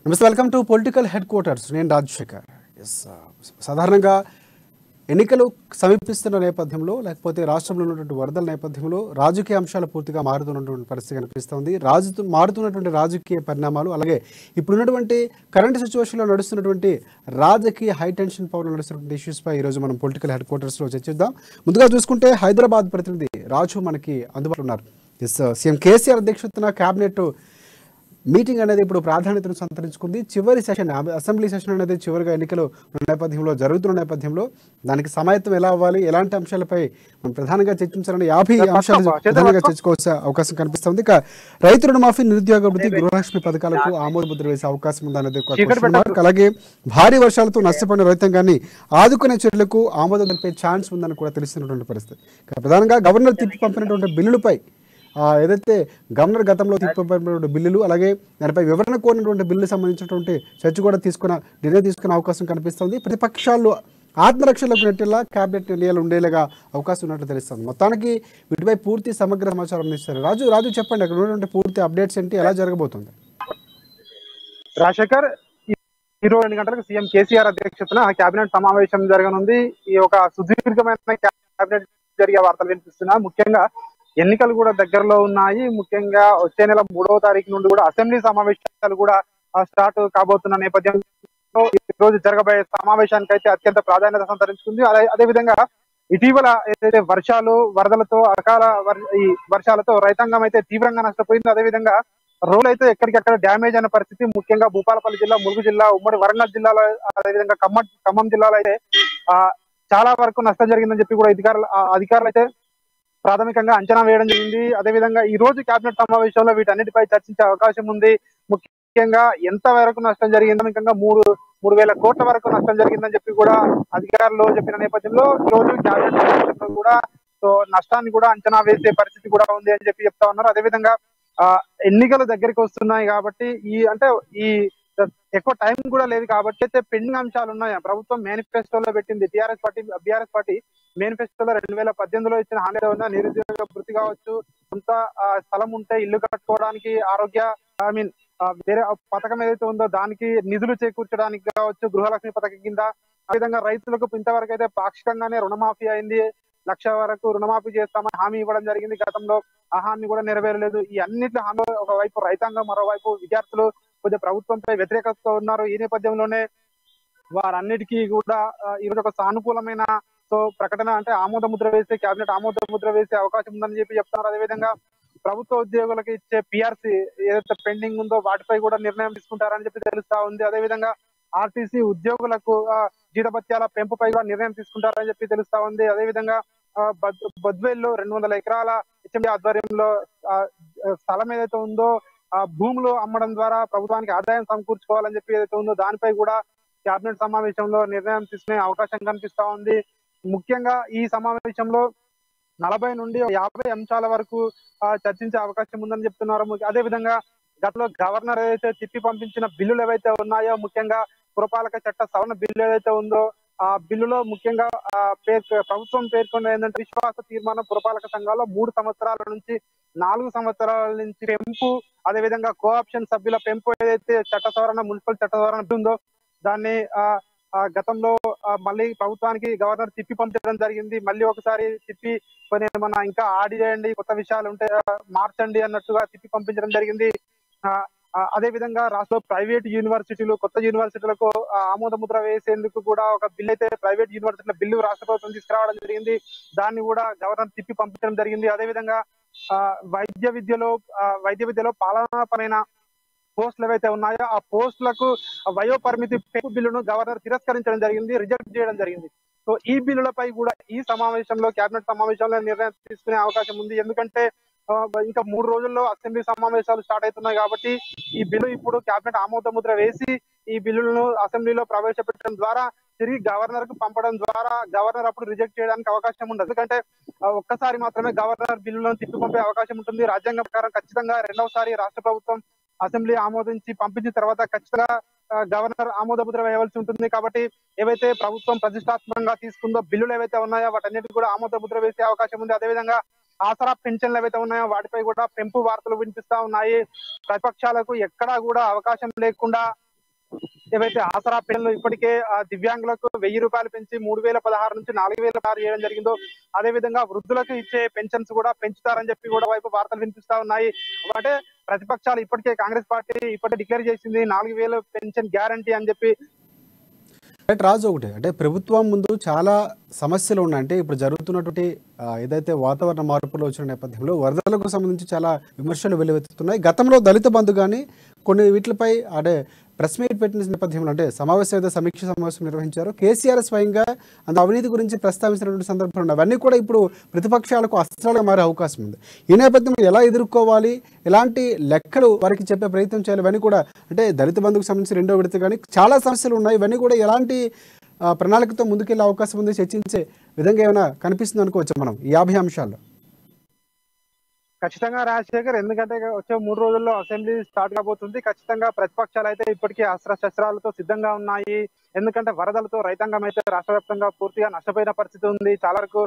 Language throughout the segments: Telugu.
నమస్తే, welcome to political head quarters. నేను రాజశేఖర్. ఎస్, సాధారణంగా ఎన్నికలు సమీపిస్తున్న నేపథ్యంలో లేకపోతే రాష్ట్రంలో ఉన్నటువంటి వరదల నేపథ్యంలో రాజకీయ అంశాలు పూర్తిగా మారుతున్నటువంటి పరిస్థితి కనిపిస్తోంది. మారుతున్నటువంటి రాజకీయ పరిణామాలు, అలాగే ఇప్పుడున్నటువంటి కరెంట్ సిచ్యువేషన్లో నడుస్తున్నటువంటి రాజకీయ హై టెన్షన్ పవర్లో నడుస్తున్నటువంటి ఇష్యూస్పై ఈరోజు మనం పొలిటికల్ హెడ్ క్వార్టర్స్లో చర్చిద్దాం. ముందుగా చూసుకుంటే హైదరాబాద్ ప్రతినిధి రాజు మనకి అందుబాటులో ఉన్నారు. ఎస్, సీఎం కేసీఆర్ అధ్యక్షతన క్యాబినెట్ మీటింగ్ అనేది ఇప్పుడు ప్రాధాన్యతను సంతరించుకుంది. చివరి సెషన్, అసెంబ్లీ సెషన్ అనేది చివరిగా ఎన్నికలు నేపథ్యంలో జరుగుతున్న నేపథ్యంలో దానికి సమాయత్తం ఎలా అవ్వాలి, ఎలాంటి అంశాలపై మనం ప్రధానంగా చర్చించాలని 50 అంశాలు ప్రధానంగా చర్చించుకోవాల్సిన అవకాశం కనిపిస్తుంది. ఇక రైతు రుణమాఫీ, నిరుద్యోగ వృద్ధి, గృహలక్ష్మి పథకాలకు ఆమోద ముద్ర వేసే అవకాశం ఉందనేది ఒక క్వశ్చన్ మార్క్. అలాగే భారీ వర్షాలతో నష్టపోయిన రైతాంగాన్ని ఆదుకునే చర్యలకు ఆమోదం తెలిపే ఛాన్స్ ఉందని కూడా తెలుస్తున్నటువంటి పరిస్థితి. ప్రధానంగా గవర్నర్ తిప్పి పంపినటువంటి బిల్లులపై ఏదైతే గవర్నర్ గతంలో తిప్పినటువంటి బిల్లులు, అలాగే దానిపై వివరణ కోరినటువంటి బిల్లు సంబంధించినటువంటి చర్చ కూడా నిర్ణయం తీసుకునే అవకాశం కనిపిస్తుంది. ప్రతిపక్షాలు ఆత్మరక్షణకు నెట్టేలా కేబినెట్ నిర్ణయాలు ఉండేలాగా అవకాశం ఉన్నట్లు తెలుస్తుంది. మొత్తానికి వీటిపై పూర్తి సమగ్ర సమాచారం అందిస్తారు. రాజు చెప్పండి, అక్కడ ఉన్నటువంటి పూర్తి అప్డేట్స్ ఏంటి, ఎలా జరగబోతుంది? రాజశేఖర్, 22 గంటలకు సీఎం కేసీఆర్ అధ్యక్షతన కేబినెట్ సమావేశం జరగనుంది. ఈ ఒక సుదీర్ఘమైన కేబినెట్ జరిగే వార్తలు వినిపిస్తున్నా. ముఖ్యంగా ఎన్నికలు కూడా దగ్గరలో ఉన్నాయి. ముఖ్యంగా వచ్చే నెల 3వ తారీఖు నుండి కూడా అసెంబ్లీ సమావేశాలు కూడా స్టార్ట్ కాబోతున్న నేపథ్యంలో ఈ రోజు జరగబోయే సమావేశానికి అయితే అత్యంత ప్రాధాన్యత సంతరించుకుంది. అదేవిధంగా ఇటీవల ఏదైతే వర్షాలు, వరదలతో, ఈ వర్షాలతో రైతాంగం అయితే తీవ్రంగా నష్టపోయింది. అదేవిధంగా రోడ్లు అయితే ఎక్కడికక్కడ డ్యామేజ్ అయిన పరిస్థితి. ముఖ్యంగా భూపాలపల్లి జిల్లా, ములుగు జిల్లా, ఉమ్మడి వరంగల్ జిల్లాలో, అదేవిధంగా ఖమ్మం జిల్లాలో అయితే చాలా వరకు నష్టం జరిగిందని చెప్పి కూడా అధికారులు అయితే ప్రాథమికంగా అంచనా వేయడం జరిగింది. అదేవిధంగా ఈ రోజు కేబినెట్ సమావేశంలో వీటన్నిటిపై చర్చించే అవకాశం ఉంది. ముఖ్యంగా ఎంత వరకు నష్టం జరిగిందో, ముఖ్యంగా 3,000 కోట్ల వరకు నష్టం జరిగిందని చెప్పి కూడా అధికారులు చెప్పిన నేపథ్యంలో ఈ రోజు కేబినెట్ సమావేశంలో కూడా నష్టాన్ని కూడా అంచనా వేసే పరిస్థితి కూడా ఉంది అని చెప్పి చెప్తా ఉన్నారు. అదేవిధంగా ఎన్నికలు దగ్గరికి వస్తున్నాయి కాబట్టి ఈ ఎక్కువ టైం కూడా లేదు కాబట్టి అయితే పెండింగ్ అంశాలు ఉన్నాయి. ప్రభుత్వం మేనిఫెస్టోలో పెట్టింది, బీఆర్ఎస్ పార్టీ మేనిఫెస్టోలో 2018లో ఇచ్చిన హామీ ఉన్న నిరుద్యోగ వృత్తి కావచ్చు, సొంత స్థలం ఉంటే ఇల్లు కట్టుకోవడానికి, వేరే పథకం ఏదైతే ఉందో దానికి నిధులు చేకూర్చడానికి కావచ్చు, గృహలక్ష్మి పథకం కింద. అదేవిధంగా రైతులకు ఇంతవరకు అయితే పాక్షికంగానే రుణమాఫీ అయింది. 1,00,000 వరకు రుణమాఫీ చేస్తామని హామీ ఇవ్వడం జరిగింది గతంలో. ఆ హామీ కూడా నెరవేరలేదు. ఈ అన్నింటి హామీ ఒకవైపు రైతాంగం, మరోవైపు విద్యార్థులు కొద్దిగా ప్రభుత్వంపై వ్యతిరేకతతో ఉన్నారు. ఈ నేపథ్యంలోనే వారన్నిటికీ కూడా ఈరోజు ఒక సానుకూలమైన ప్రకటన, ఆమోద ముద్ర వేసే, కేబినెట్ ఆమోద ముద్ర వేసే అవకాశం ఉందని చెప్పి చెప్తున్నారు. అదేవిధంగా ప్రభుత్వ ఉద్యోగులకు ఇచ్చే పిఆర్సీ ఏదైతే పెండింగ్ ఉందో వాటిపై కూడా నిర్ణయం తీసుకుంటారని చెప్పి తెలుస్తా ఉంది. అదేవిధంగా ఆర్టీసీ ఉద్యోగులకు జీతభత్యాల పెంపుపై కూడా నిర్ణయం తీసుకుంటారని చెప్పి తెలుస్తా ఉంది. అదేవిధంగా బద్వేల్లో 200 ఎకరాల హెచ్ఎండి ఆధ్వర్యంలో స్థలం ఏదైతే ఉందో భూములు అమ్మడం ద్వారా ప్రభుత్వానికి ఆదాయం సమకూర్చుకోవాలని చెప్పి ఏదైతే ఉందో దానిపై కూడా కేబినెట్ సమావేశంలో నిర్ణయం తీసుకునే అవకాశం కనిపిస్తా ఉంది. ముఖ్యంగా ఈ సమావేశంలో 40 నుండి 50 అంశాల వరకు చర్చించే అవకాశం ఉందని చెప్తున్నారు. అదేవిధంగా గతంలో గవర్నర్ ఏదైతే తిప్పి పంపించిన బిల్లులు ఏవైతే ఉన్నాయో, ముఖ్యంగా పురపాలక చట్ట సవరణ బిల్లు ఏదైతే ఉందో ఆ బిల్లులో ముఖ్యంగా ప్రభుత్వం పేర్కొన్న ఏంటంటే విశ్వాస తీర్మానం పురపాలక సంఘాల్లో 3 సంవత్సరాల నుంచి 4 సంవత్సరాల నుంచి పెంపు, అదేవిధంగా కోఆప్షన్ సభ్యుల పెంపు ఏదైతే చట్ట సవరణ, మున్సిపల్ చట్ట సవరణ ఉందో దాన్ని గతంలో మళ్ళీ ప్రభుత్వానికి గవర్నర్ తిప్పి పంపించడం జరిగింది. మళ్ళీ ఒకసారి తిప్పి కొన్ని ఏమన్నా ఇంకా యాడ్ చేయండి, కొత్త విషయాలు ఉంటే మార్చండి అన్నట్టుగా తిప్పి పంపించడం జరిగింది. అదే విధంగా రాష్ట్ర ప్రైవేట్ యూనివర్సిటీలు, కొత్త యూనివర్సిటీలకు ఆమోద ముద్ర వేసేందుకు కూడా ఒక బిల్ అయితే ప్రైవేట్ యూనివర్సిటీల బిల్లు రాష్ట్ర ప్రభుత్వం తీసుకురావడం జరిగింది. దాన్ని కూడా గవర్నర్ తిప్పి పంపించడం జరిగింది. అదేవిధంగా వైద్య విద్యలో పాలనాపరమైన పోస్టులు ఏవైతే ఉన్నాయో ఆ పోస్టులకు వయో పరిమితి పెంపు బిల్లును గవర్నర్ తిరస్కరించడం జరిగింది, రిజెక్ట్ చేయడం జరిగింది. సో ఈ బిల్లులపై కూడా ఈ సమావేశంలో, కేబినెట్ సమావేశంలో నిర్ణయం తీసుకునే అవకాశం ఉంది. ఎందుకంటే ఇంకా 3 రోజుల్లో అసెంబ్లీ సమావేశాలు స్టార్ట్ అవుతున్నాయి కాబట్టి ఈ బిల్లు ఇప్పుడు కేబినెట్ ఆమోద ముద్ర వేసి ఈ బిల్లులను అసెంబ్లీలో ప్రవేశపెట్టడం ద్వారా తిరిగి గవర్నర్ కు పంపడం ద్వారా గవర్నర్ అప్పుడు రిజెక్ట్ చేయడానికి అవకాశం ఉండదు. ఎందుకంటే ఒక్కసారి మాత్రమే గవర్నర్ బిల్లులను తిప్పి పంపే అవకాశం ఉంటుంది. రాజ్యాంగం ప్రకారం ఖచ్చితంగా 2వసారి రాష్ట్ర ప్రభుత్వం అసెంబ్లీ ఆమోదించి పంపించిన తర్వాత ఖచ్చితంగా గవర్నర్ ఆమోద ముద్ర వేయవలసి ఉంటుంది. కాబట్టి ఏవైతే ప్రభుత్వం ప్రతిష్టాత్మకంగా తీసుకుందో బిల్లులు ఏవైతే ఉన్నాయో వాటన్నిటికీ కూడా ఆమోద ముద్ర వేసే అవకాశం ఉంది. అదేవిధంగా ఆసరా పెన్షన్లు ఏవైతే ఉన్నాయో వాటిపై కూడా పెంపు వార్తలు వినిపిస్తా ఉన్నాయి. ప్రతిపక్షాలకు ఎక్కడా కూడా అవకాశం లేకుండా ఏవైతే ఆసరా పెన్లు ఇప్పటికే దివ్యాంగులకు 1000 రూపాయలు పెంచి 3016 నుంచి 4016 చేయడం జరిగిందో, అదే విధంగా వృద్ధులకు ఇచ్చే పెన్షన్స్ కూడా పెంచుతారని చెప్పి కూడా వైపు వార్తలు వినిపిస్తా ఉన్నాయి. అంటే ప్రతిపక్షాలు ఇప్పటికే కాంగ్రెస్ పార్టీ ఇప్పటికే డిక్లేర్ చేసింది 4000 పెన్షన్ గ్యారంటీ అని చెప్పి. రైట్ రాజు, ఒకటి అంటే ప్రభుత్వం ముందు చాలా సమస్యలు ఉన్నాయి. అంటే ఇప్పుడు జరుగుతున్నటువంటి ఏదైతే వాతావరణ మార్పులు వచ్చిన నేపథ్యంలో వరదలకు సంబంధించి చాలా విమర్శలు వెలువెత్తుతున్నాయి. గతంలో దళిత బంధు కానీ కొన్ని వీటిపై అంటే ప్రెస్ మీట్ పెట్టిన నేపథ్యంలో అంటే సమావేశం ఏదో సమీక్ష సమావేశం నిర్వహించారు. కేసీఆర్ స్వయంగా అంత అవినీతి గురించి ప్రస్తావించినటువంటి సందర్భాలు ఉన్నాయి. అవన్నీ కూడా ఇప్పుడు ప్రతిపక్షాలకు అస్త్రాలుగా మారే అవకాశం ఉంది. ఈ నేపథ్యంలో ఎలా ఎదుర్కోవాలి, ఎలాంటి లెక్కలు వారికి చెప్పే ప్రయత్నం చేయాలి, ఇవన్నీ కూడా అంటే దళిత బంధుకు సంబంధించి రెండో విడత కానీ చాలా సమస్యలు ఉన్నాయి. ఇవన్నీ కూడా ఎలాంటి ప్రణాళికతో ముందుకెళ్లే అవకాశం ఉంది, చర్చించే విధంగా ఏమైనా కనిపిస్తుంది అనుకోవచ్చు మనం ఈ 50 అంశాల్లో? ఖచ్చితంగా రాజశేఖర్, ఎందుకంటే వచ్చే 3 రోజుల్లో అసెంబ్లీ స్టార్ట్ కాబోతుంది. ఖచ్చితంగా ప్రతిపక్షాలు అయితే ఇప్పటికీ అస్త్రశస్త్రాలతో సిద్ధంగా ఉన్నాయి. ఎందుకంటే వరదలతో రైతాంగం అయితే రాష్ట్ర వ్యాప్తంగా పూర్తిగా నష్టపోయిన పరిస్థితి ఉంది. చాలా వరకు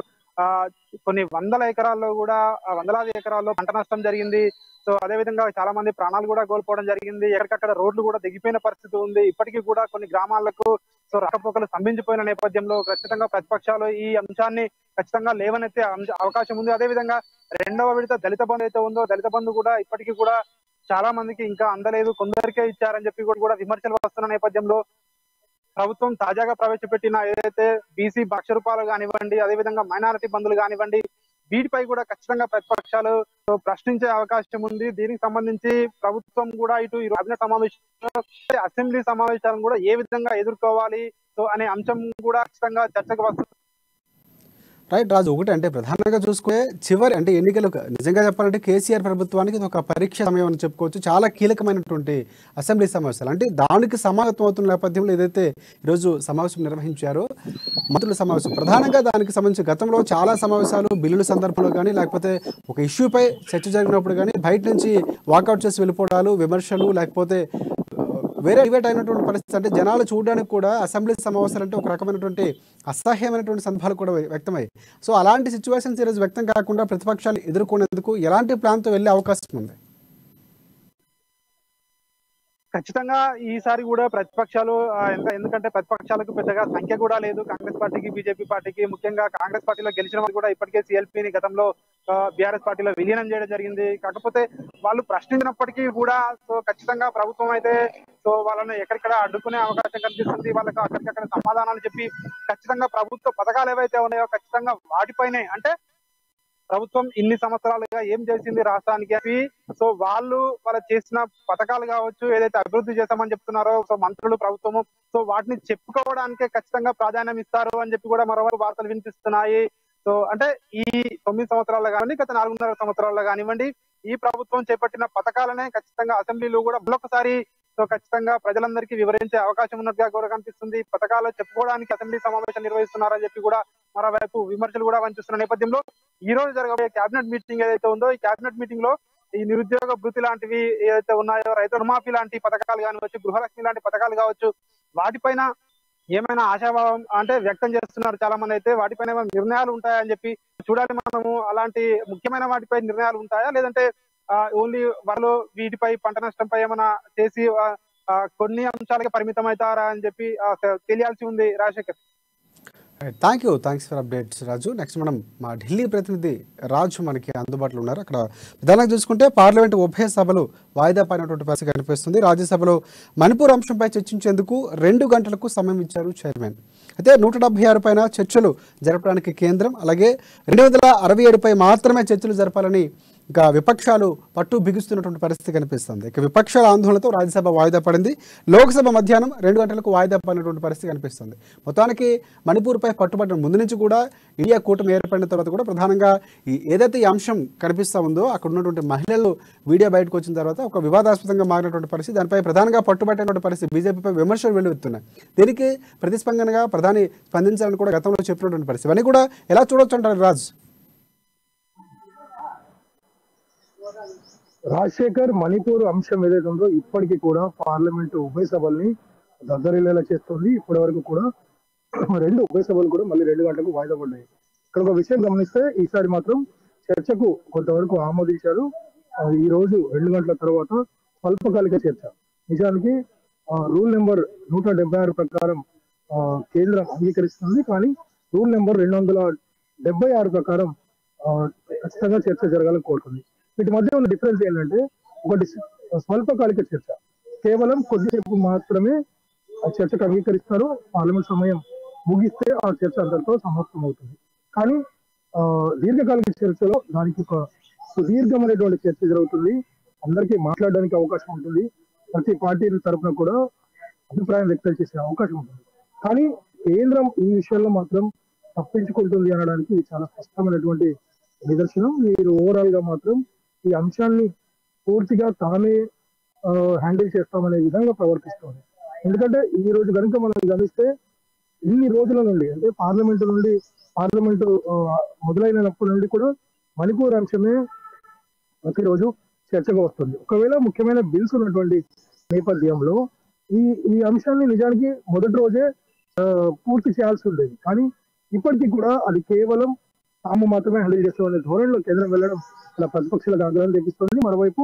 కొన్ని వందల ఎకరాల్లో కూడా వందలాది ఎకరాల్లో పంట నష్టం జరిగింది. సో అదే విధంగా చాలా మంది ప్రాణాలు కూడా కోల్పోవడం జరిగింది. ఎక్కడికక్కడ రోడ్లు కూడా దిగిపోయిన పరిస్థితి ఉంది. ఇప్పటికీ కూడా కొన్ని గ్రామాలకు సో రాకపోకలు స్తంభించిపోయిన నేపథ్యంలో ఖచ్చితంగా ప్రతిపక్షాలు ఈ అంశాన్ని ఖచ్చితంగా లేవనెత్తే అవకాశం ఉంది. అదే విధంగా రెండవ విడత దళిత బంధు అయితే ఉందో, దళిత బంధు కూడా ఇప్పటికీ కూడా చాలా మందికి ఇంకా అందలేదు, కొందరికే ఇచ్చారని చెప్పి కూడా విమర్శలు వస్తున్న నేపథ్యంలో ప్రభుత్వం తాజాగా ప్రవేశపెట్టిన ఏదైతే బీసీ 1,00,000 రూపాయలు కానివ్వండి, అదేవిధంగా మైనారిటీ బంధులు కానివ్వండి, వీటిపై కూడా ఖచ్చితంగా ప్రతిపక్షాలు ప్రశ్నించే అవకాశం ఉంది. దీనికి సంబంధించి ప్రభుత్వం కూడా ఇటు ఈ కేబినెట్ సమావేశంలో అసెంబ్లీ సమావేశాలను కూడా ఏ విధంగా ఎదుర్కోవాలి సో అనే అంశం కూడా ఖచ్చితంగా చర్చకు వస్తుంది. రైట్ రాజు, ఒకటి అంటే ప్రధానంగా చూసుకుంటే చివరి అంటే ఎన్నికలు నిజంగా చెప్పాలంటే కేసీఆర్ ప్రభుత్వానికి ఇది ఒక పరీక్ష సమయం అని చెప్పుకోవచ్చు. చాలా కీలకమైనటువంటి అసెంబ్లీ సమావేశాలు అంటే దానికి సమాయత్తం అవుతున్న నేపథ్యంలో ఏదైతే ఈరోజు సమావేశం నిర్వహించారో మంత్రుల సమావేశం, ప్రధానంగా దానికి సంబంధించి గతంలో చాలా సమావేశాలు బిల్లుల సందర్భంలో కానీ లేకపోతే ఒక ఇష్యూపై చర్చ జరిగినప్పుడు కానీ బయట నుంచి వాకౌట్ చేసి వెళ్ళిపోవడాలు, విమర్శలు, లేకపోతే వేరే డిబేట్ అయినటువంటి పరిస్థితి. అంటే జనాలు చూడడానికి కూడా అసెంబ్లీ సమావేశాలు అంటే ఒక రకమైనటువంటి అసహ్యమైనటువంటి సందర్భాలు కూడా వ్యక్తమయ్యాయి. సో అలాంటి సిచ్యువేషన్స్ ఈరోజు వ్యక్తం కాకుండా ప్రతిపక్షాలు ఎదుర్కొనేందుకు ఎలాంటి ప్లాన్తో వెళ్ళే అవకాశం ఉంది? ఖచ్చితంగా ఈసారి కూడా ప్రతిపక్షాలు ఎందుకంటే ప్రతిపక్షాలకు పెద్దగా సంఖ్య కూడా లేదు. కాంగ్రెస్ పార్టీకి, బీజేపీ పార్టీకి, ముఖ్యంగా కాంగ్రెస్ పార్టీలో గెలిచిన వాళ్ళు కూడా ఇప్పటికే సిఎల్పీని గతంలో బీఆర్ఎస్ పార్టీలో విలీనం చేయడం జరిగింది. కాకపోతే వాళ్ళు ప్రశ్నించినప్పటికీ కూడా సో ఖచ్చితంగా ప్రభుత్వం అయితే సో వాళ్ళని ఎక్కడిక్కడ అడ్డుకునే అవకాశం కనిపిస్తుంది. వాళ్ళకి అక్కడికక్కడ సమాధానాలు చెప్పి ఖచ్చితంగా ప్రభుత్వ పథకాలు ఏవైతే ఉన్నాయో ఖచ్చితంగా వాటిపైనే అంటే ప్రభుత్వం ఇన్ని సంవత్సరాలుగా ఏం చేసింది రాష్ట్రానికి అని సో వాళ్ళు చేసిన పథకాలు కావచ్చు, ఏదైతే అభివృద్ధి చేస్తామని చెప్తున్నారో సో మంత్రులు, ప్రభుత్వము సో వాటిని చెప్పుకోవడానికే ఖచ్చితంగా ప్రాధాన్యం ఇస్తారు అని చెప్పి కూడా మరోవైపు వార్తలు వినిపిస్తున్నాయి. సో అంటే ఈ 9 సంవత్సరాల్లో కానివ్వండి, గత 4.5 సంవత్సరాల్లో కానివ్వండి, ఈ ప్రభుత్వం చేపట్టిన పథకాలనే ఖచ్చితంగా అసెంబ్లీలో కూడా మరొకసారి సో ఖచ్చితంగా ప్రజలందరికీ వివరించే అవకాశం ఉన్నట్టుగా కూడా కనిపిస్తుంది. పథకాలు చెప్పుకోవడానికి అసెంబ్లీ సమావేశం నిర్వహిస్తున్నారని చెప్పి కూడా మరోవైపు విమర్శలు కూడా కనిపిస్తున్న నేపథ్యంలో ఈ రోజు జరగబోయే కేబినెట్ మీటింగ్ ఏదైతే ఉందో, ఈ కేబినెట్ మీటింగ్ లో ఈ నిరుద్యోగ భృతి లాంటివి ఏదైతే ఉన్నాయో, రైతు రుణమాఫీ లాంటి పథకాలు కానివచ్చు, గృహలక్ష్మి లాంటి పథకాలు కావచ్చు, వాటిపైన ఏమైనా ఆశాభావం అంటే వ్యక్తం చేస్తున్నారు చాలా మంది. అయితే వాటిపైన ఏమైనా నిర్ణయాలు ఉంటాయని చెప్పి చూడాలి మనము. అలాంటి ముఖ్యమైన వాటిపై నిర్ణయాలు ఉంటాయా, లేదంటే ఓన్లీ వాళ్ళు వీటిపై పంట నష్టంపై ఏమైనా చేసి కొన్ని అంశాలకి పరిమితం అవుతారా అని చెప్పి తెలియాల్సి ఉంది. Rajasekhar, thanks for updates Raju. Next మనం మా ఢిల్లీ ప్రతినిధి రాజు మనకి అందుబాటులో ఉన్నారు. అక్కడ ప్రధానంగా చూసుకుంటే పార్లమెంటు ఉభయ సభలు వాయిదా పడినటువంటి పరిస్థితి కనిపిస్తుంది. రాజ్యసభలో మణిపూర్ అంశంపై చర్చించేందుకు 2 గంటలకు సమయం ఇచ్చారు చైర్మన్. అయితే 176 పైన చర్చలు జరపడానికి కేంద్రం, అలాగే 267 పై మాత్రమే చర్చలు జరపాలని ఇక విపక్షాలు పట్టు బిగుస్తున్నటువంటి పరిస్థితి కనిపిస్తుంది. ఇక విపక్షాల ఆందోళనతో రాజ్యసభ వాయిదా పడింది. లోక్సభ మధ్యాహ్నం 2 గంటలకు వాయిదా పడినటువంటి పరిస్థితి కనిపిస్తుంది. మొత్తానికి మణిపూర్పై పట్టుబడిన ముందు నుంచి కూడా ఇండియా కూటమి ఏర్పడిన తర్వాత కూడా ప్రధానంగా ఏదైతే ఈ అంశం కనిపిస్తూ ఉందో అక్కడ ఉన్నటువంటి మహిళలు వీడియో బయటకు వచ్చిన తర్వాత ఒక వివాదాస్పదంగా మారినటువంటి పరిస్థితి, దానిపై ప్రధానంగా పట్టుబట్టినటువంటి పరిస్థితి, బీజేపీపై విమర్శలు వెల్లువెత్తున్నాయి. దీనికి ప్రతిస్పందనగా ప్రధాని స్పందించాలని కూడా గతంలో చెప్పినటువంటి పరిస్థితి. ఇవన్నీ కూడా ఎలా చూడొచ్చు అంటారు రాజ్? రాజశేఖర్, మణిపూర్ అంశం ఏదైతే ఉందో ఇప్పటికీ కూడా పార్లమెంటు ఉభయ సభల్ని దద్దరిల్లేలా చేస్తుంది. ఇప్పటి వరకు కూడా 2 ఉభయ సభలు కూడా మళ్ళీ 2 గంటలకు వాయిదా పడ్డాయి. ఇక్కడ ఒక విషయం గమనిస్తే ఈసారి మాత్రం చర్చకు కొంతవరకు ఆమోదించారు. ఈ రోజు 2 గంటల తర్వాత స్వల్పకాలిక చర్చ. నిజానికి రూల్ నెంబర్ 176 ప్రకారం కేంద్రం అంగీకరిస్తుంది. కానీ రూల్ నెంబర్ 276 ప్రకారం ఖచ్చితంగా చర్చ జరగాలని కోరుతుంది. వీటి మధ్య ఉన్న డిఫరెన్స్ ఏంటంటే, ఒకటి స్వల్పకాలిక చర్చ, కేవలం కొద్దిసేపు మాత్రమే ఆ చర్చకు అంగీకరిస్తారు. పార్లమెంట్ సమయం ముగిస్తే ఆ చర్చ అంతటితో సమాప్తం అవుతుంది. కానీ దీర్ఘకాలిక చర్చలో దానికి ఒక సుదీర్ఘమైనటువంటి చర్చ జరుగుతుంది. అందరికీ మాట్లాడడానికి అవకాశం ఉంటుంది. ప్రతి పార్టీ తరఫున కూడా అభిప్రాయం వ్యక్తం చేసే అవకాశం ఉంటుంది. కానీ కేంద్రం ఈ విషయంలో మాత్రం తప్పించుకుంటుంది అనడానికి ఇది చాలా స్పష్టమైనటువంటి నిదర్శనం. మీరు ఓవరాల్ గా మాత్రం ఈ అంశాన్ని పూర్తిగా తానే హ్యాండిల్ చేస్తామనే విధంగా ప్రవర్తిస్తుంది. ఎందుకంటే ఈ రోజు కనుక మనం గమనిస్తే, ఇన్ని రోజుల నుండి అంటే పార్లమెంటు మొదలైనప్పటి నుండి కూడా మణిపూర్ అంశమే ప్రతిరోజు చర్చగా వస్తుంది. ఒకవేళ ముఖ్యమైన బిల్స్ ఉన్నటువంటి నేపథ్యంలో ఈ అంశాన్ని నిజానికి మొదటి రోజే పూర్తి చేయాల్సి ఉండేది. కానీ ఇప్పటికీ కూడా అది కేవలం తాము మాత్రమే హ్యాండిల్ చేస్తామనే ధోరణిలో కేంద్రం వెళ్ళడం ఇలా ప్రతిపక్షాలకు ఆగ్రహం తెప్పిస్తుంది. మరోవైపు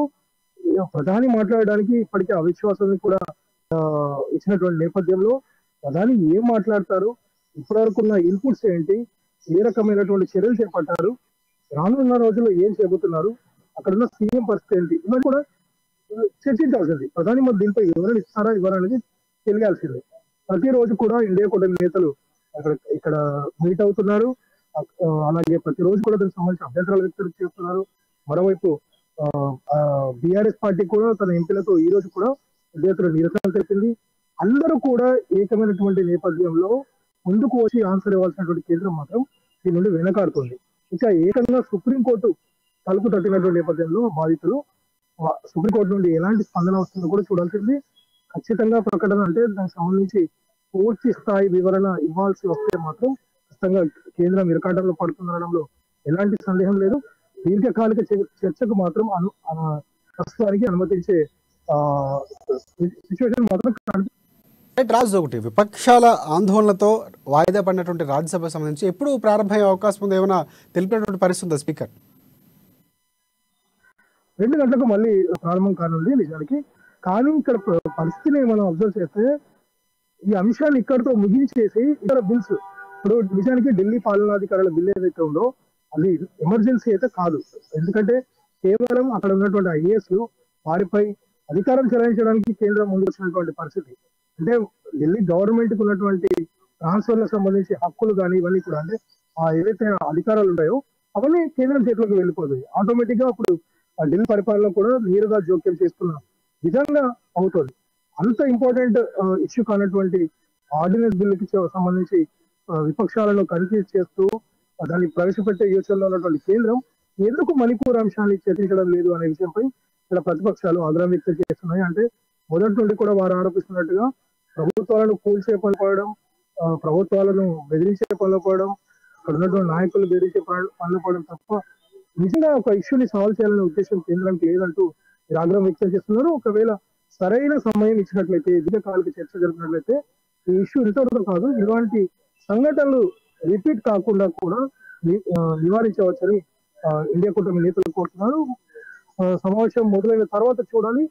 ప్రధాని మాట్లాడడానికి ఇప్పటికే అవిశ్వాసాన్ని కూడా ఇచ్చినటువంటి నేపథ్యంలో ప్రధాని ఏం మాట్లాడతారు, ఇప్పటివరకు ఉన్న ఇన్పుట్స్ ఏంటి, ఏ రకమైనటువంటి చర్యలు చేపట్టారు, రానున్న రోజుల్లో ఏం చెబుతున్నారు, అక్కడ ఉన్న సీఎం పరిస్థితి ఏంటి, ఇవన్నీ కూడా చర్చించాల్సింది. ప్రధాని మరి దీనిపై వివరణ ఇస్తారా ఇవ్వరా అనేది తెలియాల్సిందే. ప్రతిరోజు కూడా ఇండియా కూటమి నేతలు ఇక్కడ మీట్ అవుతున్నారు. అలాగే ప్రతిరోజు కూడా దానికి సంబంధించిన అభ్యంతరాలు వ్యక్తం చేస్తున్నారు. మరోవైపు బీఆర్ఎస్ పార్టీ కూడా తన ఎంపీలతో ఈ రోజు కూడా విద్యార్థులు నిరసన తెలిపింది. అందరూ కూడా ఏకమైనటువంటి నేపథ్యంలో ముందుకు వచ్చి ఆన్సర్ ఇవ్వాల్సినటువంటి కేంద్రం మాత్రం దీని నుండి వెనకాడుతుంది. ఇంకా ఏకంగా సుప్రీంకోర్టు తలుపు తట్టినటువంటి నేపథ్యంలో బాధితులు సుప్రీంకోర్టు నుండి ఎలాంటి స్పందన వస్తుందో కూడా చూడాల్సింది. ఖచ్చితంగా ప్రకటన అంటే దానికి సంబంధించి పూర్తి స్థాయి వివరణ ఇవ్వాల్సి వస్తే మాత్రం ఖచ్చితంగా కేంద్రం ఇరకాటంలో పడుతుందనడంలో ఎలాంటి సందేహం లేదు. దీర్ఘకాలిక చర్చకు మాత్రం ప్రస్తుతానికి అనుమతించే సిచ్యువేషన్ మాత్రం రాజు ఒకటి విపక్షాల ఆందోళనతో వాయిదా పడినటువంటి రాజ్యసభ సంబంధించి ఎప్పుడు ప్రారంభమయ్యే అవకాశం ఉంది, ఏమైనా తెలిపినటువంటి పరిస్థితి ఉందా స్పీకర్? 2 గంటలకు మళ్ళీ ప్రారంభం కానుంది నిజానికి. కానీ ఇక్కడ పరిస్థితిని మనం అబ్జర్వ్ చేస్తే ఈ అంశాన్ని ఇక్కడితో ముగించేసి ఇతర బిల్స్, ఇప్పుడు నిజానికి ఢిల్లీ పాలనాధికారుల బిల్ ఏదైతే ఉందో అది ఎమర్జెన్సీ అయితే కాదు. ఎందుకంటే కేవలం అక్కడ ఉన్నటువంటి ఐఏఎస్లు వారిపై అధికారం చెలాయించడానికి కేంద్రం ముందు వచ్చినటువంటి పరిస్థితి. అంటే ఢిల్లీ గవర్నమెంట్ కు ఉన్నటువంటి ట్రాన్స్ఫర్లకు సంబంధించి హక్కులు కానీ ఇవన్నీ కూడా అంటే ఏవైతే అధికారాలు ఉంటాయో అవన్నీ కేంద్రం చేతిలోకి వెళ్ళిపోతాయి. ఆటోమేటిక్ గా అప్పుడు ఢిల్లీ పరిపాలన కూడా నేరుగా జోక్యం చేసుకున్న విధంగా అవుతుంది. అంత ఇంపార్టెంట్ ఇష్యూ కానటువంటి ఆర్డినెన్స్ బిల్లుకి సంబంధించి విపక్షాలను కన్ఫ్యూజ్ చేస్తూ దాన్ని ప్రవేశపెట్టే యోచనలో ఉన్నటువంటి కేంద్రం ఎందుకు మణిపూర్ అంశాన్ని చర్చించడం లేదు అనే విషయంపై ఇక్కడ ప్రతిపక్షాలు ఆగ్రహం వ్యక్తం చేస్తున్నాయి. అంటే మొదటి నుండి కూడా వారు ఆరోపిస్తున్నట్టుగా ప్రభుత్వాలను కూల్చే పనులు పడడం, ప్రభుత్వాలను బెదిరించే పనులు పడడం, అక్కడ ఉన్నటువంటి నాయకులు బెదిరించే పనులు పడడం తప్ప నిజంగా ఒక ఇష్యూని సాల్వ్ చేయాలనే ఉద్దేశం కేంద్రానికి లేదంటూ మీరు ఆగ్రహం వ్యక్తం చేస్తున్నారు. ఒకవేళ సరైన సమయం ఇచ్చినట్లయితే, దీర్ఘకాలిక చర్చ జరిపినట్లయితే ఈ ఇష్యూ ఇంతవరకు కాదు, ఇలాంటి సంఘటనలు రిపీట్ కాకుండా కూడా నివారించవచ్చని ఇండియా కూటమి నేతలు కోరుతున్నారు. సమావేశం మొదలైన తర్వాత చూడాలి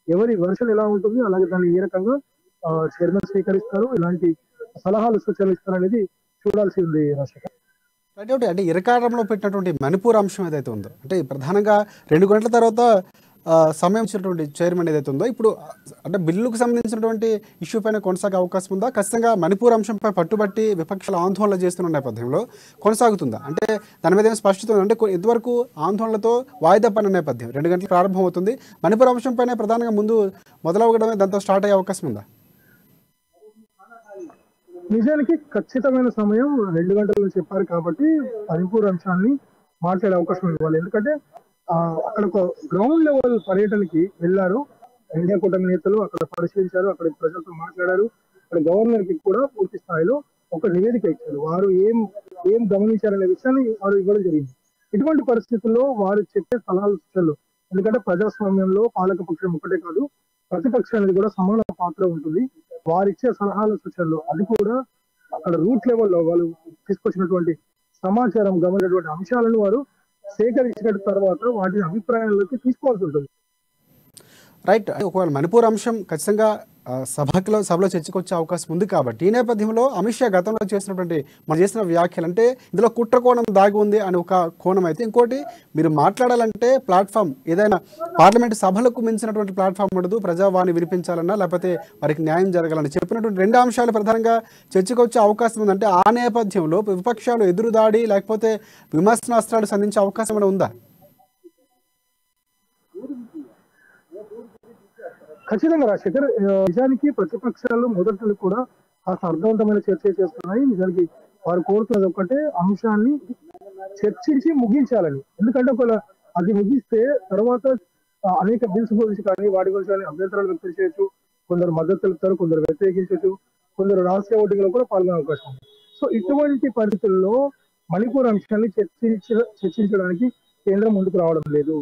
ఎవరి వెర్షన్ ఎలా ఉంటుంది, అలాగే దాన్ని ఏ రకంగా చైర్మన్ స్వీకరిస్తారు, ఇలాంటి సలహాలు సూచనలు ఇస్తారనేది చూడాల్సి ఉంది. రాజశేఖర్ అంటే ఇరకాటంలో పెట్టినటువంటి మణిపూర్ అంశం ఏదైతే ఉందో, అంటే ప్రధానంగా 2 గంటల తర్వాత సమయం ఇచ్చినటువంటి చైర్మన్ ఏదైతే ఉందో, ఇప్పుడు అంటే బిల్లుకు సంబంధించినటువంటి ఇష్యూ పైన కొనసాగే అవకాశం ఉందా? ఖచ్చితంగా మణిపూర్ అంశంపై పట్టుబట్టి విపక్షాలు ఆందోళన చేస్తున్న నేపథ్యంలో కొనసాగుతుందా? అంటే దాని మీద ఏం స్పష్టత ఉంది? అంటే ఇంతవరకు ఆందోళనతో వాయిదా పడిన నేపథ్యం 2 గంటలకు ప్రారంభం అవుతుంది. మణిపూర్ అంశం పైన ప్రధానంగా ముందు మొదలవడమే దాంతో స్టార్ట్ అయ్యే అవకాశం ఉందా? నిజానికి ఖచ్చితమైన సమయం 2 గంటలు చెప్పారు కాబట్టి మణిపూర్ అంశాన్ని మాట్లాడే అవకాశం ఇవ్వాలి. ఎందుకంటే అక్కడ ఒక గ్రౌండ్ లెవెల్ పర్యటనకి వెళ్ళారు ఇండియా కూటమి నేతలు, అక్కడ పరిశీలించారు, అక్కడ ప్రజలతో మాట్లాడారు, అక్కడ గవర్నర్ కి కూడా పూర్తి స్థాయిలో ఒక నివేదిక ఇచ్చారు. వారు ఏం గమనించారనే విషయాన్ని వారు ఇవ్వడం జరిగింది. ఇటువంటి పరిస్థితుల్లో వారు చెప్పే సలహాలు సూచనలు, ఎందుకంటే ప్రజాస్వామ్యంలో పాలక పక్షం ఒకటే కాదు, ప్రతిపక్షానికి కూడా సమాన పాత్ర ఉంటుంది. వారిచ్చే సలహాలు సూచనలు అది కూడా అక్కడ రూట్ లెవెల్లో వాళ్ళు తీసుకొచ్చినటువంటి సమాచారం, గమనించినటువంటి అంశాలను వారు సేకరించిన తర్వాత వాటి అభిప్రాయాల్లోకి తీసుకోవాల్సి ఉంటుంది. రైట్. ఒకవేళ మణిపూర్ అంశం ఖచ్చితంగా సభలో చర్చకు వచ్చే అవకాశం ఉంది కాబట్టి ఈ నేపథ్యంలో అమిత్ షా గతంలో చేసిన వ్యాఖ్యలు అంటే ఇందులో కుట్ర కోణం దాగి ఉంది అని ఒక కోణం అయితే, ఇంకోటి మీరు మాట్లాడాలంటే ప్లాట్ఫామ్ ఏదైనా పార్లమెంట్ సభలకు మించినటువంటి ప్లాట్ఫామ్ ఉండదు, ప్రజావాణి వినిపించాలన్నా లేకపోతే వారికి న్యాయం జరగాలని చెప్పినటువంటి రెండు అంశాలు ప్రధానంగా చర్చకు వచ్చే అవకాశం ఉందంటే ఆ నేపథ్యంలో విపక్షాలు ఎదురుదాడి లేకపోతే విమర్శనాస్త్రాలు సంధించే అవకాశం ఏమైనా ఉందా? ఖచ్చితంగా రాజశేఖర్, నిజానికి ప్రతిపక్షాలు మొదటి కూడా కాస్త అర్థవంతమైన చర్చ చేస్తున్నాయి. నిజానికి వారు కోరుతున్నది ఒకటే, అంశాన్ని చర్చించి ముగించాలని. ఎందుకంటే ఒకవేళ అది ముగిస్తే తర్వాత అనేక బిల్స్ గురించి కానీ వాటి గురించి కానీ అభ్యంతరాలు వ్యక్తం చేయొచ్చు. కొందరు మద్దతు తెలుపుతారు, కొందరు వ్యతిరేకించవచ్చు, కొందరు రహస్య ఓటింగ్ లో కూడా పాల్గొనే అవకాశం ఉంది. సో ఇటువంటి పరిస్థితుల్లో మణిపూర్ అంశాన్ని చర్చించడానికి కేంద్రం ముందుకు రావడం లేదు.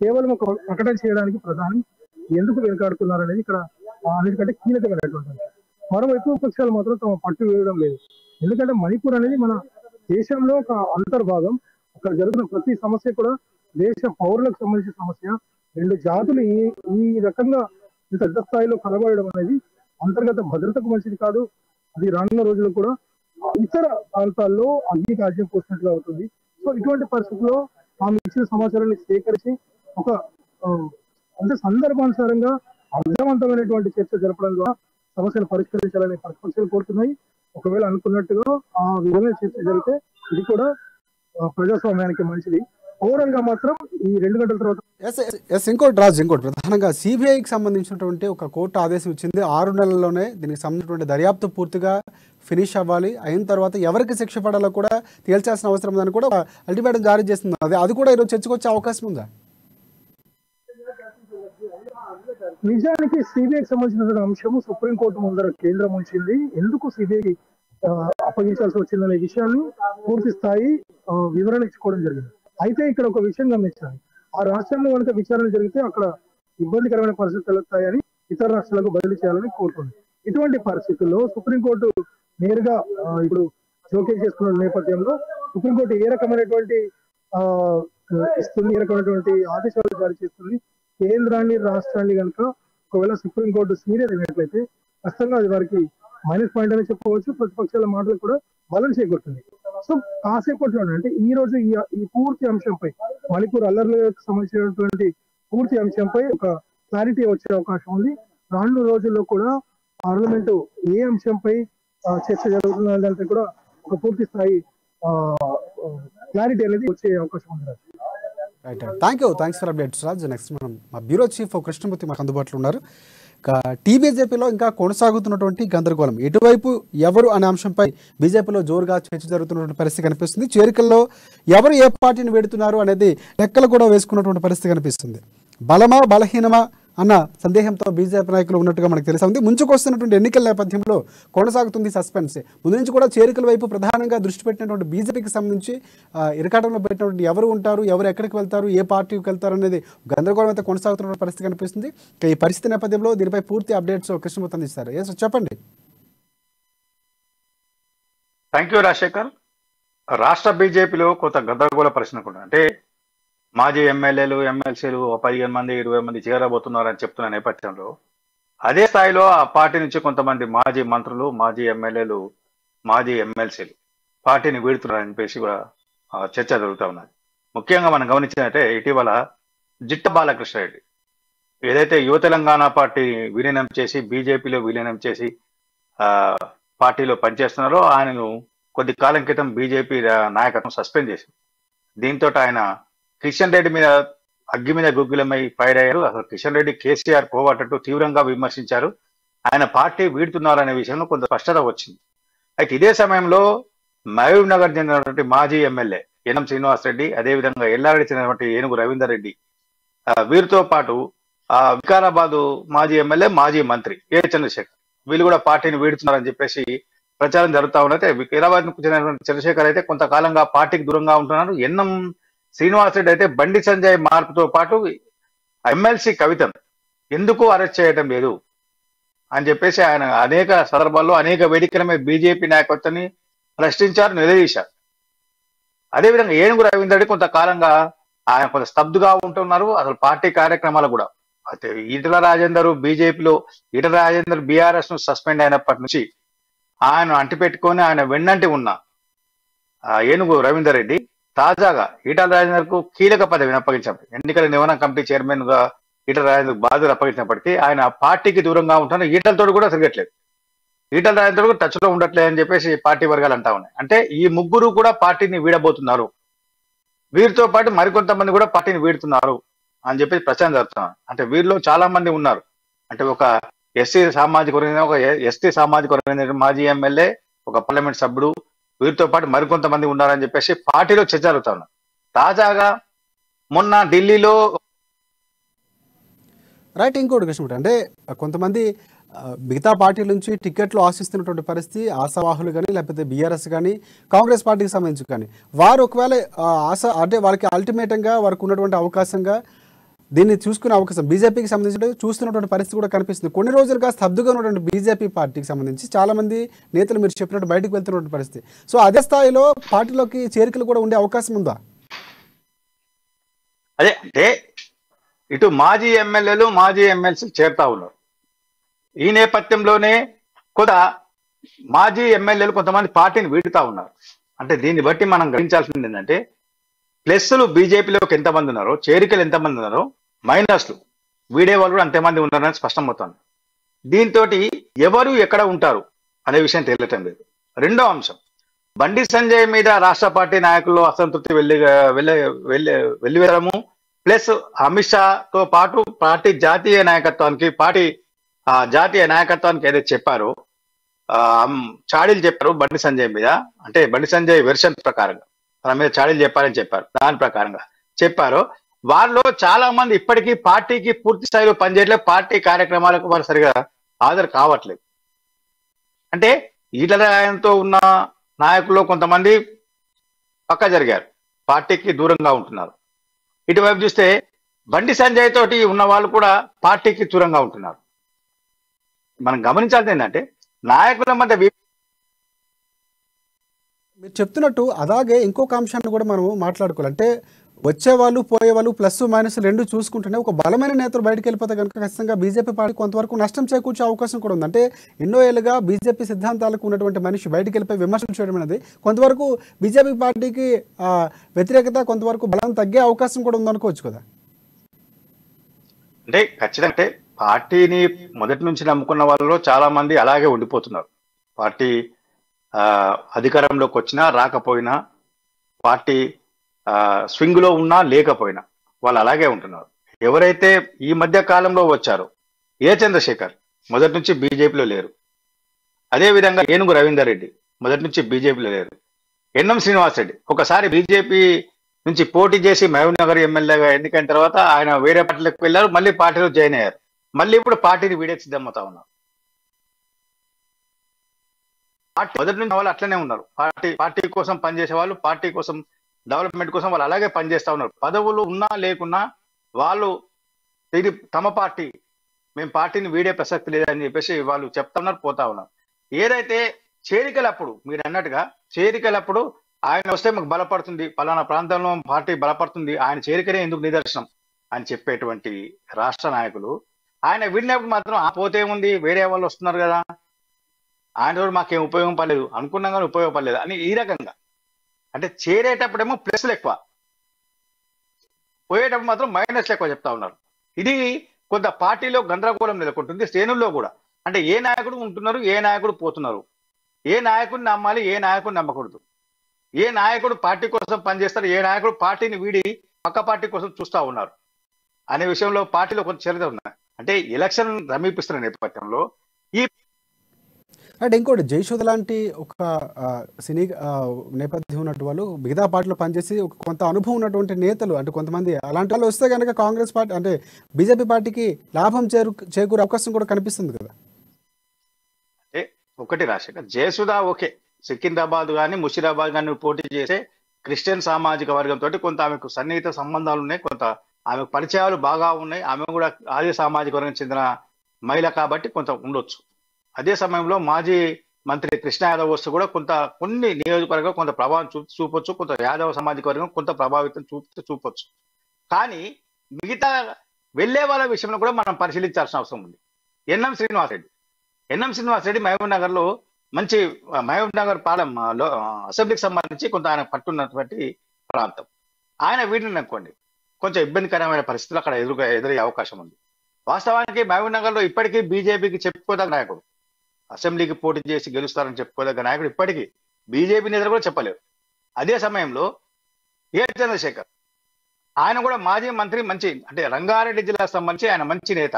కేవలం ఒక ప్రకటన చేయడానికి ప్రధాని ఎందుకు వెనుకాడుతున్నారు అనేది ఇక్కడ అన్నిటికంటే కీలకమైనటువంటి అంశం. మరోవైపు విపక్షాలు మాత్రం తమ పట్టు వేయడం లేదు. ఎందుకంటే మణిపూర్ అనేది మన దేశంలో ఒక అంతర్భాగం. అక్కడ జరుగుతున్న ప్రతి సమస్య కూడా దేశ పౌరులకు సంబంధించిన సమస్య. రెండు జాతులు ఈ రకంగా ఇంత పెద్ద స్థాయిలో కలబడడం అనేది అంతర్గత భద్రతకు మంచిది కాదు. అది రానున్న రోజుల్లో కూడా ఇతర ప్రాంతాల్లో అగ్నికి ఆజ్యం పోసినట్లుగా అవుతుంది. సో ఇటువంటి పరిస్థితుల్లో ఆమె ఇచ్చిన సమాచారాన్ని సేకరించి ఒక అంటే సందర్భానుసారంగా అర్థవంతమైనటువంటి చర్చ జరపడం ద్వారా సమస్యను పరిష్కరించాలని ప్రతిపక్షాలు కోరుతున్నాయి. ఒకవేళ అనుకున్నట్టుగా ఆ విధంగా చర్చ జరిగితే ఇది కూడా ప్రజాస్వామ్యానికి మంచిది. ఓవరాల్ గా మాత్రం ఈ 2 గంటల తర్వాత ఇంకోటి ప్రధానంగా సిబిఐకి సంబంధించినటువంటి ఒక కోర్టు ఆదేశం ఇచ్చింది. 6 నెలల్లోనే దీనికి సంబంధించినటువంటి దర్యాప్తు పూర్తిగా ఫినిష్ అవ్వాలి, అయిన తర్వాత ఎవరికి శిక్ష పడాలో కూడా తేల్చాల్సిన అవసరం ఉందని కూడా అల్టిమేటం జారీ చేస్తుంది. అది కూడా ఈరోజు చర్చకు వచ్చే అవకాశం ఉందా? నిజానికి సిబిఐకి సంబంధించిన అంశము సుప్రీంకోర్టు ముందర కేంద్రం ఉంచింది. ఎందుకు సిబిఐ అప్పగించాల్సి వచ్చిందనే విషయాన్ని పూర్తి స్థాయి వివరణ ఇచ్చుకోవడం జరిగింది. అయితే ఇక్కడ ఒక విషయం గమనించాలి, ఆ రాష్ట్రంలో కనుక విచారణ జరిగితే అక్కడ ఇబ్బందికరమైన పరిస్థితులు తలెత్తాయని ఇతర రాష్ట్రాలకు బదిలీ చేయాలని కోరుతుంది. ఇటువంటి పరిస్థితుల్లో సుప్రీంకోర్టు నేరుగా ఇప్పుడు జోక్యం చేసుకున్న నేపథ్యంలో సుప్రీంకోర్టు ఏ రకమైనటువంటి ఇస్తుంది, ఏ రకమైనటువంటి ఆదేశాలు జారీ చేస్తుంది, కేంద్రాన్ని రాష్ట్రాన్ని కనుక ఒకవేళ సుప్రీంకోర్టు సీరియస్ అయినట్లయితే ఖచ్చితంగా అది వారికి మైనస్ పాయింట్ అని చెప్పవచ్చు. ప్రతిపక్షాల మాటలు కూడా బలం చేకూరుతుంది. సో కాసేపట్లో అంటే ఈ రోజు ఈ పూర్తి అంశంపై, మణిపూర్ అల్లర్లకు సంబంధించినటువంటి పూర్తి అంశంపై ఒక క్లారిటీ వచ్చే అవకాశం ఉంది. రానున్న రోజుల్లో కూడా పార్లమెంటు ఏ అంశంపై చర్చ జరుగుతున్న దాంట్లో కూడా ఒక పూర్తి స్థాయి క్లారిటీ అనేది వచ్చే అవకాశం ఉంది. Thanks for updates Raj. Next మనం మా బ్యూరో చీఫ్ కృష్ణమూర్తి మాకు అందుబాటులో ఉన్నారు. టీబీజేపీలో ఇంకా కొనసాగుతున్నటువంటి గందరగోళం, ఎటువైపు ఎవరు అనే అంశంపై బీజేపీలో జోరుగా చర్చ జరుగుతున్నటువంటి పరిస్థితి కనిపిస్తుంది. చేరికల్లో ఎవరు ఏ పార్టీని వేడుతున్నారు అనేది లెక్కలు కూడా వేసుకున్నటువంటి పరిస్థితి కనిపిస్తుంది. బలమా బలహీనమా అన్న సందేహంతో బీజేపీ నాయకులు ఉన్నట్టుగా మనకు తెలుస్తుంది. ముంచుకొస్తున్నటువంటి ఎన్నికల నేపథ్యంలో కొనసాగుతుంది సస్పెన్స్. ముందు నుంచి కూడా చేరికల వైపు ప్రధానంగా దృష్టి పెట్టినటువంటి బీజేపీకి సంబంధించి ఇరకాటంలో పెట్టినటువంటి ఎవరు ఉంటారు, ఎవరు ఎక్కడికి వెళ్తారు, ఏ పార్టీకి వెళ్తారు అనేది గందరగోళం అయితే కొనసాగుతున్న పరిస్థితి కనిపిస్తుంది. ఈ పరిస్థితి నేపథ్యంలో దీనిపై పూర్తి అప్డేట్స్ కృష్ణమూర్తి అందిస్తారు. చెప్పండి. Thank you Rajasekhar. రాష్ట్ర బీజేపీలో కొంత గందరగోళ పరిస్థితి కూడా, అంటే మాజీ ఎమ్మెల్యేలు ఎమ్మెల్సీలు 15 మంది 20 మంది చేరబోతున్నారని చెప్తున్న నేపథ్యంలో అదే స్థాయిలో ఆ పార్టీ నుంచి కొంతమంది మాజీ మంత్రులు, మాజీ ఎమ్మెల్యేలు, మాజీ ఎమ్మెల్సీలు పార్టీని వీడుతున్నారని చెప్పేసి కూడా చర్చ జరుగుతూ ఉన్నది. ముఖ్యంగా మనం గమనించినట్టే ఇటీవల జిట్ట బాలకృష్ణారెడ్డి ఏదైతే యువ తెలంగాణ పార్టీ విలీనం చేసి బీజేపీలో విలీనం చేసి పార్టీలో పనిచేస్తున్నారో ఆయనను కొద్ది కాలం క్రితం బీజేపీ నాయకత్వం సస్పెండ్ చేసింది. దీంతో ఆయన కిషన్ రెడ్డి మీద అగ్గి మీద గుగ్గిలమై ఫైర్ అయ్యారు. అసలు కిషన్ రెడ్డి కేసీఆర్ పోవటట్టు తీవ్రంగా విమర్శించారు. ఆయన పార్టీ వీడుతున్నారనే విషయంలో కొంత స్పష్టత వచ్చింది. అయితే ఇదే సమయంలో మహబూబ్ నగర్ చెందినటువంటి మాజీ ఎమ్మెల్యే ఎన్ఎం శ్రీనివాసరెడ్డి, అదేవిధంగా ఎల్లారెడ్డి చెందినటువంటి ఏనుగు రవీందర్ రెడ్డి, వీరితో పాటు వికారాబాద్ మాజీ ఎమ్మెల్యే మాజీ మంత్రి ఏ చంద్రశేఖర్, వీళ్ళు కూడా పార్టీని వీడుతున్నారని చెప్పేసి ప్రచారం జరుగుతూ ఉన్నది. వికారాబాద్ చెందినటువంటి చంద్రశేఖర్ అయితే కొంతకాలంగా పార్టీకి దూరంగా ఉంటున్నారు. ఎన్ఎం శ్రీనివాసరెడ్డి అయితే బండి సంజయ్ మార్పుతో పాటు ఎమ్మెల్సీ కవితను ఎందుకు అరెస్ట్ చేయడం లేదు అని చెప్పేసి ఆయన అనేక సందర్భాల్లో అనేక వేదికల మీద బీజేపీ నాయకత్వాన్ని ప్రశ్నించారు, నిలదీశారు. అదేవిధంగా ఏనుగు రవీందర్ రెడ్డి కొంతకాలంగా ఆయన కొంత స్తబ్దుగా ఉంటున్నారు. అసలు పార్టీ కార్యక్రమాలు కూడా అయితే ఈటల రాజేందర్ బీజేపీలో, ఈటల రాజేందర్ బీఆర్ఎస్ ను సస్పెండ్ అయినప్పటి నుంచి ఆయన అంటిపెట్టుకొని ఆయన వెన్నంటి ఉన్న ఏనుగు రవీందర్ రెడ్డి తాజాగా ఈటల రాజేందర్ కు కీలక పదవిని అప్పగించారు. ఎన్నికల నివారణ కమిటీ చైర్మన్ గా ఈటల రాజేందర్ బాధ్యతలు అప్పగించినప్పటికీ ఆయన పార్టీకి దూరంగా ఉంటాను, ఈటలతో కూడా తిరగట్లేదు, ఈటల రాజేందర్ కూడా టచ్ లో ఉండట్లేదు అని చెప్పేసి పార్టీ వర్గాలు అంటా ఉన్నాయి. అంటే ఈ ముగ్గురు కూడా పార్టీని వీడబోతున్నారు, వీరితో పాటు మరికొంతమంది కూడా పార్టీని వీడుతున్నారు అని చెప్పి ప్రచారం జరుగుతున్నారు. అంటే వీరిలో చాలా మంది ఉన్నారు. అంటే ఒక ఎస్సీ సామాజిక వర్గం, ఒక ఎస్టీ సామాజిక వర్గం మాజీ ఎమ్మెల్యే, ఒక పార్లమెంట్ సభ్యుడు, వీరితో పాటు మరికొంతమంది ఉన్నారని చెప్పేసి పార్టీలో చర్చ జరుగుతా ఉన్నారు. తాజాగా మొన్న ఢిల్లీలో రైట్, ఇంకోటి క్వశ్చన్ అంటే కొంతమంది మిగతా పార్టీల నుంచి టికెట్లు ఆశిస్తున్నటువంటి పరిస్థితి, ఆశావాహులు కానీ లేకపోతే బీఆర్ఎస్ కానీ కాంగ్రెస్ పార్టీకి సంబంధించి కానీ వారు ఒకవేళ ఆశ అంటే వారికి అల్టిమేటంగా వారికి ఉన్నటువంటి అవకాశంగా దీన్ని చూసుకునే అవకాశం బీజేపీకి సంబంధించి చూస్తున్నటువంటి పరిస్థితి కూడా కనిపిస్తుంది. కొన్ని రోజులుగా స్తబ్దుగా ఉన్నటువంటి బీజేపీ పార్టీకి సంబంధించి చాలామంది నేతలు మీరు చెప్పినట్టు బయటకు వెళ్తున్నటువంటి పరిస్థితి. సో అదే స్థాయిలో పార్టీలోకి చేరికలు కూడా ఉండే అవకాశం ఉందా? అదే అంటే ఇటు మాజీ ఎమ్మెల్యేలు మాజీ ఎమ్మెల్సీలు చేరుతా ఉన్నారు. ఈ నేపథ్యంలోనే కొంత మాజీ ఎమ్మెల్యేలు కొంతమంది పార్టీని వీడుతా ఉన్నారు. అంటే దీన్ని బట్టి మనం గ్రహించాల్సింది ఏంటంటే ప్లస్లు బీజేపీలోకి ఎంతమంది ఉన్నారో, చేరికలు ఎంతమంది ఉన్నారో, మైనస్లు వీడే వాళ్ళు కూడా అంతమంది ఉన్నారని స్పష్టమవుతుంది. దీంతో ఎవరు ఎక్కడ ఉంటారు అనే విషయం తేలటం లేదు. రెండో అంశం, బండి సంజయ్ మీద రాష్ట్ర పార్టీ నాయకుల్లో అసంతృప్తి వెల్లివేయడము, ప్లస్ అమిత్ షాతో పాటు పార్టీ జాతీయ నాయకత్వానికి ఏదైతే చెప్పారో చాడీలు చెప్పారు బండి సంజయ్ మీద, అంటే బండి సంజయ్ వెర్షన్ ప్రకారంగా తన మీద చాడీలు చెప్పారని చెప్పారు. దాని ప్రకారంగా చెప్పారు. వారిలో చాలా మంది ఇప్పటికీ పార్టీకి పూర్తి స్థాయిలో పనిచేయట్లేదు, పార్టీ కార్యక్రమాలకు వారు సరిగా హాజరు కావట్లేదు. అంటే ఈటల రాజేందర్తో ఉన్న నాయకుల్లో కొంతమంది పక్క జరిగారు, పార్టీకి దూరంగా ఉంటున్నారు. ఇటువైపు చూస్తే బండి సంజయ్ తోటి ఉన్న వాళ్ళు కూడా పార్టీకి దూరంగా ఉంటున్నారు. మనం గమనించాల్సింది ఏంటంటే నాయకుల మధ్య మీరు చెప్తున్నట్టు అలాగే ఇంకొక అంశాన్ని కూడా మనం మాట్లాడుకోవాలి. అంటే వచ్చేవాళ్ళు పోయేవాళ్ళు ప్లస్ మైనస్ రెండు చూసుకుంటేనే ఒక బలమైన నేతలు బయటకు వెళ్ళిపోతే కనుక ఖచ్చితంగా బీజేపీ పార్టీ కొంతవరకు నష్టం చేకూర్చే అవకాశం కూడా ఉంది. అంటే ఎన్నో ఏళ్ళుగా బీజేపీ సిద్ధాంతాలకు ఉన్నటువంటి మనిషి బయటకు వెళ్ళిపోయి విమర్శలు చేయడం అనేది కొంతవరకు బీజేపీ పార్టీకి వ్యతిరేకత కొంతవరకు బలం తగ్గే అవకాశం కూడా ఉందనుకోవచ్చు కదా. అంటే ఖచ్చితంగా అంటే పార్టీని మొదటి నుంచి నమ్ముకున్న వాళ్ళలో చాలా మంది అలాగే ఉండిపోతున్నారు. పార్టీ అధికారంలోకి వచ్చినా రాకపోయినా, పార్టీ స్వింగ్ లో ఉన్నా లేకపోయినా వాళ్ళు అలాగే ఉంటున్నారు. ఎవరైతే ఈ మధ్య కాలంలో వచ్చారో చంద్రశేఖర్ మొదటి నుంచి బీజేపీలో లేరు, అదే విధంగా ఏనుగు రవీందర్ రెడ్డి మొదటి నుంచి బీజేపీలో లేరు, ఎన్ఎం శ్రీనివాస్ రెడ్డి ఒకసారి బీజేపీ నుంచి పోటీ చేసి మహబూబ్ నగర్ ఎమ్మెల్యేగా ఎన్నికైన తర్వాత ఆయన వేరే పార్టీలకు వెళ్ళారు, మళ్ళీ పార్టీలో జాయిన్ అయ్యారు, మళ్ళీ ఇప్పుడు పార్టీని వీడే సిద్ధమవుతా ఉన్నారు. మొదటి నుంచి వాళ్ళు అట్లనే ఉన్నారు. పార్టీ కోసం పనిచేసే వాళ్ళు, పార్టీ కోసం డెవలప్మెంట్ కోసం వాళ్ళు అలాగే పనిచేస్తా ఉన్నారు. పదవులు ఉన్నా లేకున్నా వాళ్ళు తమ పార్టీ, మేము పార్టీని వీడే ప్రసక్తి లేదని చెప్పేసి వాళ్ళు చెప్తా ఉన్నారు, పోతా ఉన్నారు. ఏదైతే చేరికలప్పుడు మీరు అన్నట్టుగా చేరికలప్పుడు ఆయన వస్తే మాకు బలపడుతుంది, పలానా ప్రాంతంలో పార్టీ బలపడుతుంది, ఆయన చేరికనే ఎందుకు నిదర్శనం అని చెప్పేటువంటి రాష్ట్ర నాయకులు ఆయన విడినప్పుడు మాత్రం పోతే ఉంది, వేరే వాళ్ళు వస్తున్నారు కదా, ఆయన కూడా మాకేం ఉపయోగం పడలేదు, అనుకున్నాం కానీ ఉపయోగపడలేదు అని ఈ రకంగా. అంటే చేరేటప్పుడేమో ప్లస్లు ఎక్కువ, పోయేటప్పుడు మాత్రం మైనస్లు ఎక్కువ చెప్తా ఉన్నారు. ఇది కొంత పార్టీలో గందరగోళం నెలకొంటుంది, శ్రేణుల్లో కూడా. అంటే ఏ నాయకుడు ఉంటున్నారు, ఏ నాయకుడు పోతున్నారు, ఏ నాయకుడిని నమ్మాలి, ఏ నాయకుడిని నమ్మకూడదు, ఏ నాయకుడు పార్టీ కోసం పనిచేస్తారు, ఏ నాయకుడు పార్టీని వీడి పక్క పార్టీ కోసం చూస్తా ఉన్నారు అనే విషయంలో పార్టీలో కొంచెం చర్చ ఉన్నాయి. అంటే ఎలక్షన్ సమీపిస్తున్న నేపథ్యంలో అంటే ఇంకోటి జయశోధ లాంటి ఒక సినీ నేపథ్యం ఉన్నట్టు వాళ్ళు మిగతా పార్టీలో పనిచేసి కొంత అనుభవం ఉన్నటువంటి నేతలు, అంటే కొంతమంది అలాంటి వాళ్ళు వస్తే కనుక కాంగ్రెస్ పార్టీ అంటే బీజేపీ పార్టీకి లాభం చేకూరే అవకాశం కూడా కనిపిస్తుంది కదా. అంటే ఒకటి రాజశేఖర్, జయసుధ ఓకే, సికింద్రాబాద్ కానీ ముషిరాబాద్ కానీ పోటీ చేసే క్రిస్టియన్ సామాజిక వర్గంతో కొంత ఆమెకు సన్నిహిత సంబంధాలు ఉన్నాయి, కొంత ఆమెకు పరిచయాలు బాగా ఉన్నాయి, ఆమె కూడా ఆది సామాజిక వర్గం చెందిన మహిళ కాబట్టి కొంత ఉండొచ్చు. అదే సమయంలో మాజీ మంత్రి కృష్ణ యాదవ్ వస్తే కూడా కొన్ని నియోజకవర్గం కొంత ప్రభావం చూపొచ్చు, కొంత యాదవ సామాజిక వర్గం కొంత ప్రభావితం చూపొచ్చు. కానీ మిగతా వెళ్ళే వాళ్ళ విషయంలో కూడా మనం పరిశీలించాల్సిన అవసరం ఉంది. ఎన్ఎం శ్రీనివాసరెడ్డి మహబూబ్ నగర్ లో మంచి మహబూబ్ నగర్ అసెంబ్లీకి సంబంధించి కొంత ఆయన పట్టున్నటువంటి ప్రాంతం. ఆయన వీటిని అనుకోండి కొంచెం ఇబ్బందికరమైన పరిస్థితులు అక్కడ ఎదురయ్యే అవకాశం ఉంది. వాస్తవానికి మహబూబ్ నగర్ లో ఇప్పటికీ బీజేపీకి చెప్పుకోదగ్గ నాయకుడు, అసెంబ్లీకి పోటీ చేసి గెలుస్తారని చెప్పుకోదగ్గ నాయకుడు ఇప్పటికీ బీజేపీ నేతలు కూడా చెప్పలేరు. అదే సమయంలో ఏ చంద్రశేఖర్ ఆయన కూడా మాజీ మంత్రి, మంచి అంటే రంగారెడ్డి జిల్లాకు సంబంధించి ఆయన మంచి నేత,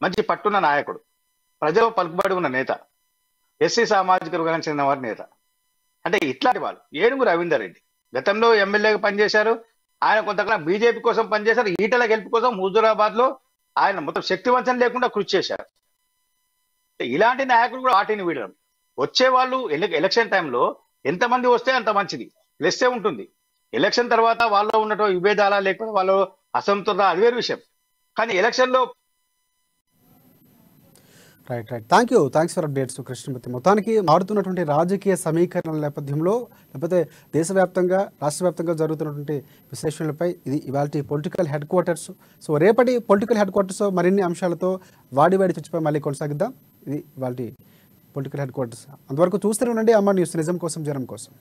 మంచి పట్టున్న నాయకుడు, ప్రజలు పలుకుబడి ఉన్న నేత, ఎస్సీ సామాజిక వర్గానికి చెందిన వారి నేత. అంటే ఇట్లాంటి వాళ్ళు ఏనుగు రవీందర్ రెడ్డి గతంలో ఎమ్మెల్యేగా పనిచేశారు. ఆయన కొంతకాలం బీజేపీ కోసం పనిచేశారు. ఈటల గెలుపు కోసం హుజూరాబాద్ లో ఆయన మొత్తం శక్తివంచన లేకుండా కృషి చేశారు. ఇలాంటి నాయకులు కూడా పార్టీని వీడడం, వచ్చే వాళ్ళు ఎలక్షన్ టైంలో ఎంతమంది వస్తే అంత మంచిది, ప్లస్సే ఉంటుంది. ఎలక్షన్ తర్వాత వాళ్ళు ఉన్నటువంటి విభేదాల లేకపోతే వాళ్ళు అసంతృప్త అది వేరు విషయం. కానీ ఎలక్షన్ లో థ్యాంక్స్ ఫర్ అప్డేట్స్ కృష్ణమూర్తి. మొత్తానికి మారుతున్నటువంటి రాజకీయ సమీకరణల నేపథ్యంలో లేకపోతే దేశవ్యాప్తంగా రాష్ట్ర వ్యాప్తంగా జరుగుతున్నటువంటి విశ్లేషణలపై ఇది ఇవాల్టి పొలిటికల్ హెడ్ క్వార్టర్స్. సో రేపటి పొలిటికల్ హెడ్ క్వార్టర్స్ మరిన్ని అంశాలతో వాడి చర్చపై మళ్ళీ కొనసాగిద్దాం. ఇది ఇవాల్టి పొలిటికల్ హెడ్ క్వార్టర్స్. అంతవరకు చూస్తూనే ఉండండి అమ్మ న్యూస్, నిజం కోసం జనం కోసం.